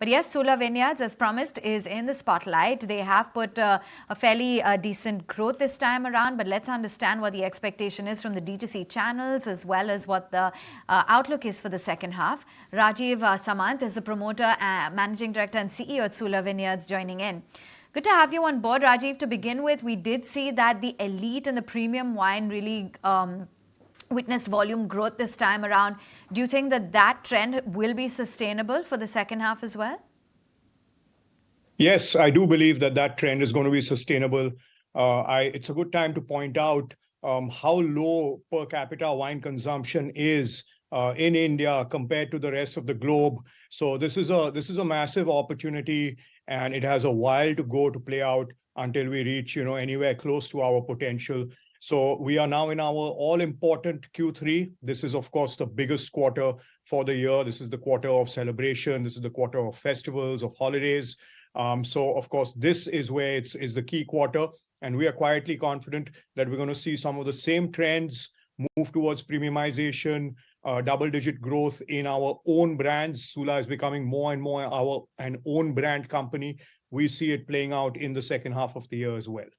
But yes, Sula Vineyards, as promised, is in the spotlight. They have put a fairly decent growth this time around, but let's understand what the expectation is from the D2C channels as well as what the outlook is for the second half. Rajeev Samant is the promoter, managing director and CEO at Sula Vineyards, joining in. Good to have you on board, Rajeev. To begin with, we did see that the elite and the premium wine really witnessed volume growth this time around. Do you think that that trend will be sustainable for the second half as well? Yes, I do believe that that trend is going to be sustainable. It's a good time to point out how low per capita wine consumption is in India compared to the rest of the globe. So this is a massive opportunity, and it has a while to go to play out until we reach anywhere close to our potential. So we are now in our all-important Q3. This is, of course, the biggest quarter for the year. This is the quarter of celebration. This is the quarter of festivals, of holidays. So, of course, this is where it's the key quarter. And we are quietly confident that we're going to see some of the same trends move towards premiumization, double-digit growth in our own brands. Sula is becoming more and more an own brand company. We see it playing out in the second half of the year as well.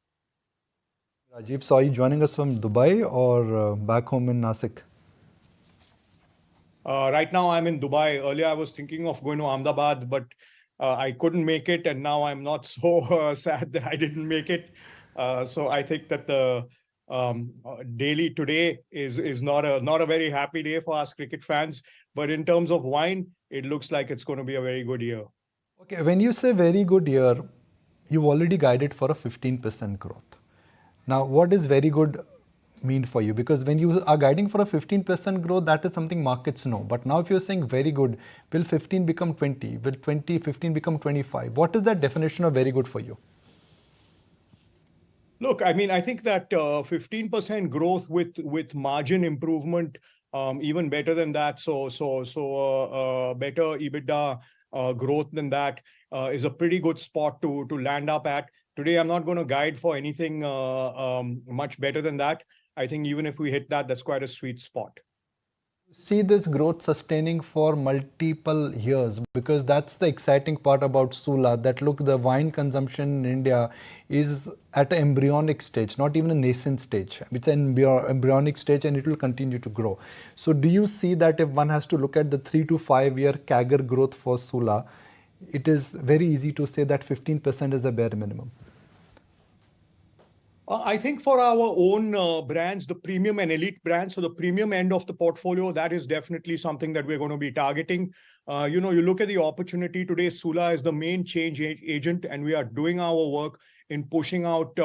Rajeev, so are you joining us from Dubai or back home in Nasik? Right now, I'm in Dubai. Earlier, I was thinking of going to Ahmedabad, but I couldn't make it. And now I'm not so sad that I didn't make it. So I think that the daily today is not a very happy day for us cricket fans. But in terms of wine, it looks like it's going to be a very good year. Okay, when you say very good year, you've already guided for a 15% growth. Now, what does very good mean for you? Because when you are guiding for a 15% growth, that is something markets know. But now if you're saying very good, will 15 become 20? Will 15 become 25? What is that definition of very good for you? Look, I mean, I think that 15% growth with margin improvement, even better than that. So better EBITDA growth than that is a pretty good spot to land up at. Today, I'm not going to guide for anything much better than that. I think even if we hit that, that's quite a sweet spot. See this growth sustaining for multiple years, because that's the exciting part about Sula, that look, the wine consumption in India is at an embryonic stage, not even a nascent stage. It's an embryonic stage and it will continue to grow. So do you see that if one has to look at the 3 to 5 year CAGR growth for Sula, it is very easy to say that 15% is the bare minimum? I think for our own brands, the premium and elite brands, so the premium end of the portfolio, that is definitely something that we're going to be targeting. You look at the opportunity today, Sula is the main change agent, and we are doing our work in pushing out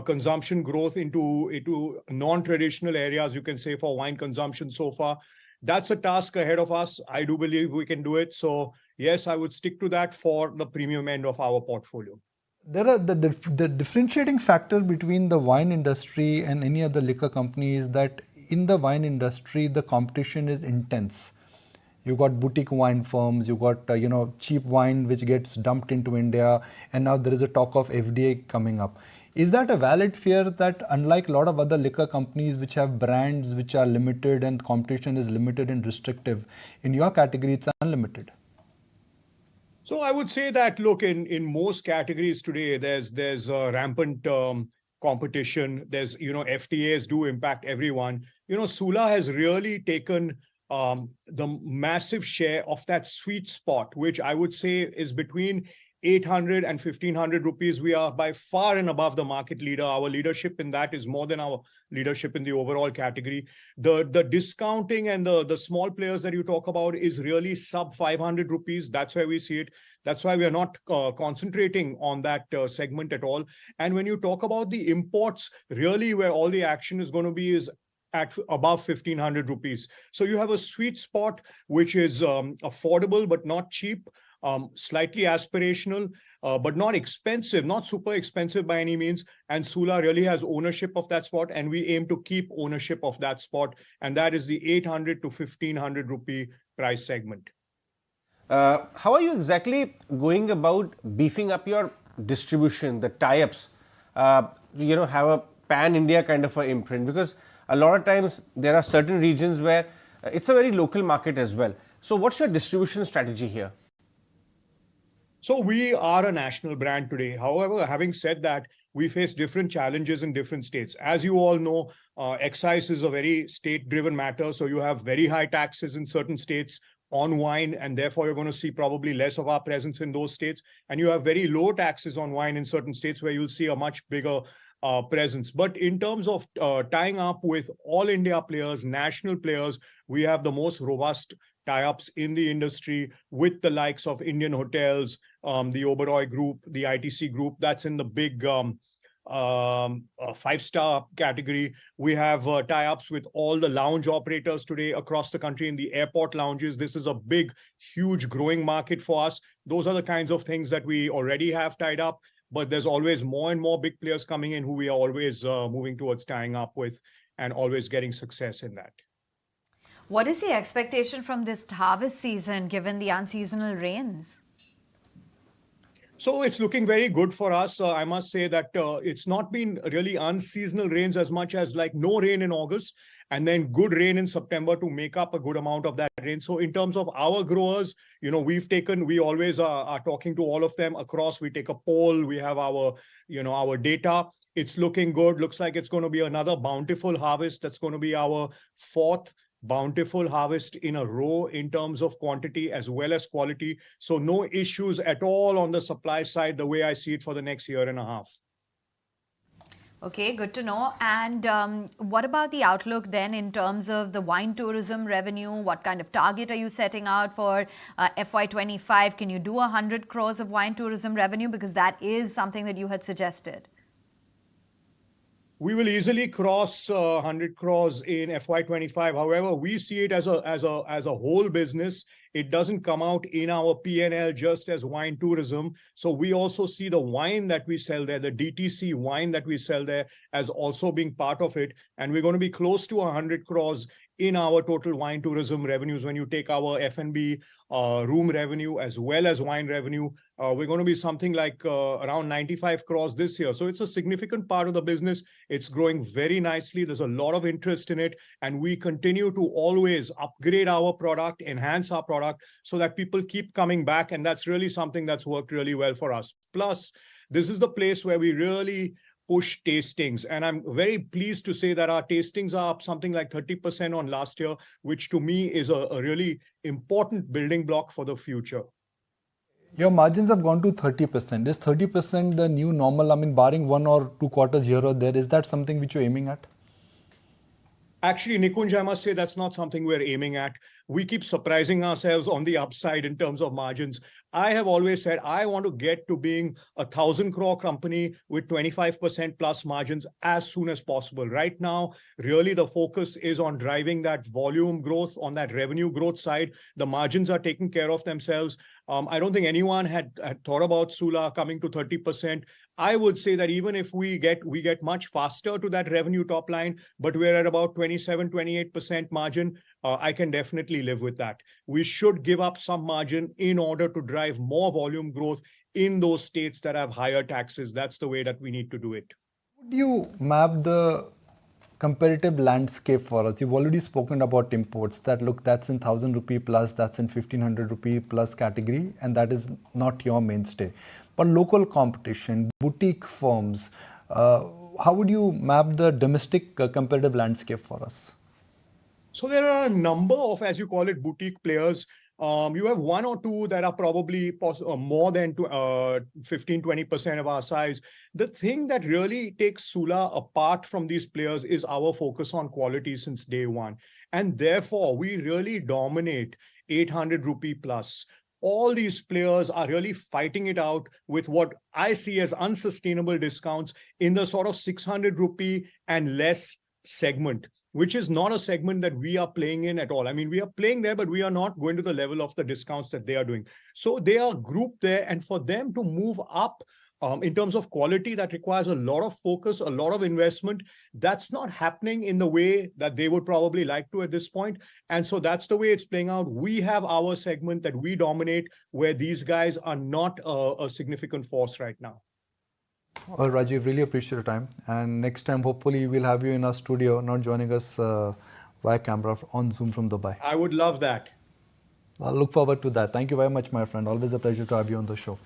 consumption growth into non-traditional areas, you can say, for wine consumption so far. That's a task ahead of us. I do believe we can do it. So yes, I would stick to that for the premium end of our portfolio. There are the differentiating factor between the wine industry and any other liquor company is that in the wine industry, the competition is intense. You got boutique wine firms, you got cheap wine which gets dumped into India, and now there is a talk of FDA coming up. Is that a valid fear that unlike a lot of other liquor companies which have brands which are limited and competition is limited and restrictive, in your category it's unlimited? So I would say that, look, in most categories today, there's rampant competition. There's, FTAs do impact everyone. Sula has really taken the massive share of that sweet spot, which I would say is between 800 and 1500 rupees. We are by far and above the market leader. Our leadership in that is more than our leadership in the overall category. The discounting and the small players that you talk about is really sub 500 rupees. That's where we see it. That's why we are not concentrating on that segment at all. And when you talk about the imports, really where all the action is going to be is at above 1500 rupees. So you have a sweet spot, which is affordable, but not cheap. Slightly aspirational, but not expensive, not super expensive by any means. And Sula really has ownership of that spot, and we aim to keep ownership of that spot. And that is the 800 to 1500 rupee price segment. How are you exactly going about beefing up your distribution, the tie-ups, have a pan-India kind of an imprint? Because a lot of times there are certain regions where it's a very local market as well. So what's your distribution strategy here? So we are a national brand today. However, having said that, we face different challenges in different states. As you all know, excise is a very state-driven matter. So you have very high taxes in certain states on wine, and therefore you're going to see probably less of our presence in those states. And you have very low taxes on wine in certain states where you'll see a much bigger presence. But in terms of tying up with all India players, national players, we have the most robust tie-ups in the industry with the likes of Indian hotels, the Oberoi Group, the ITC Group. That's in the big five-star category. We have tie-ups with all the lounge operators today across the country in the airport lounges. This is a big, huge growing market for us. Those are the kinds of things that we already have tied up, but there's always more and more big players coming in who we are always moving towards tying up with and always getting success in that. What is the expectation from this harvest season given the unseasonal rains? So it's looking very good for us. I must say that it's not been really unseasonal rains as much as like no rain in August and then good rain in September to make up a good amount of that rain. So in terms of our growers, we always are talking to all of them across. We take a poll. We have our data. It's looking good. Looks like it's going to be another bountiful harvest. That's going to be our fourth bountiful harvest in a row in terms of quantity as well as quality. So no issues at all on the supply side, the way I see it for the next year and a half. Okay, good to know. And what about the outlook then in terms of the wine tourism revenue? What kind of target are you setting out for FY25? Can you do 100 crores of wine tourism revenue? Because that is something that you had suggested. We will easily cross 100 crores in FY25. However, we see it as a whole business. It doesn't come out in our P&L just as wine tourism. So we also see the wine that we sell there, the DTC wine that we sell there, as also being part of it. And we're going to be close to 100 crores in our total wine tourism revenues when you take our F&B room revenue as well as wine revenue. We're going to be something like around 95 crores this year. So it's a significant part of the business. It's growing very nicely. There's a lot of interest in it. And we continue to always upgrade our product, enhance our product so that people keep coming back. And that's really something that's worked really well for us. Plus, this is the place where we really push tastings. And I'm very pleased to say that our tastings are up something like 30% on last year, which to me is a really important building block for the future. Your margins have gone to 30%. Is 30% the new normal? I mean, barring 1 or 2 quarters here or there, is that something which you're aiming at? Actually, Nikunj, I must say that's not something we're aiming at. We keep surprising ourselves on the upside in terms of margins. I have always said I want to get to being a 1,000 crore company with 25% plus margins as soon as possible. Right now, really the focus is on driving that volume growth on that revenue growth side. The margins are taking care of themselves. I don't think anyone had thought about Sula coming to 30%. I would say that even if we get much faster to that revenue top line, but we're at about 27, 28% margin, I can definitely live with that. We should give up some margin in order to drive more volume growth in those states that have higher taxes. That's the way that we need to do it. Would you map the competitive landscape for us? You've already spoken about imports. That's in 1,000 rupee plus, that's in 1,500 rupee plus category, and that is not your mainstay. But local competition, boutique firms, how would you map the domestic competitive landscape for us? So there are a number of, as you call it, boutique players. You have 1 or 2 that are probably more than 15, 20% of our size. The thing that really takes Sula apart from these players is our focus on quality since day one. And therefore, we really dominate 800 rupee plus. All these players are really fighting it out with what I see as unsustainable discounts in the sort of 600 rupee and less segment, which is not a segment that we are playing in at all. I mean, we are playing there, but we are not going to the level of the discounts that they are doing. So they are grouped there, and for them to move up in terms of quality, that requires a lot of focus, a lot of investment. That's not happening in the way that they would probably like to at this point. And so that's the way it's playing out. We have our segment that we dominate, where these guys are not a significant force right now. Well, Rajeev, really appreciate your time. And next time, hopefully, we'll have you in our studio, not joining us via camera on Zoom from Dubai. I would love that. I'll look forward to that. Thank you very much, my friend. Always a pleasure to have you on the show.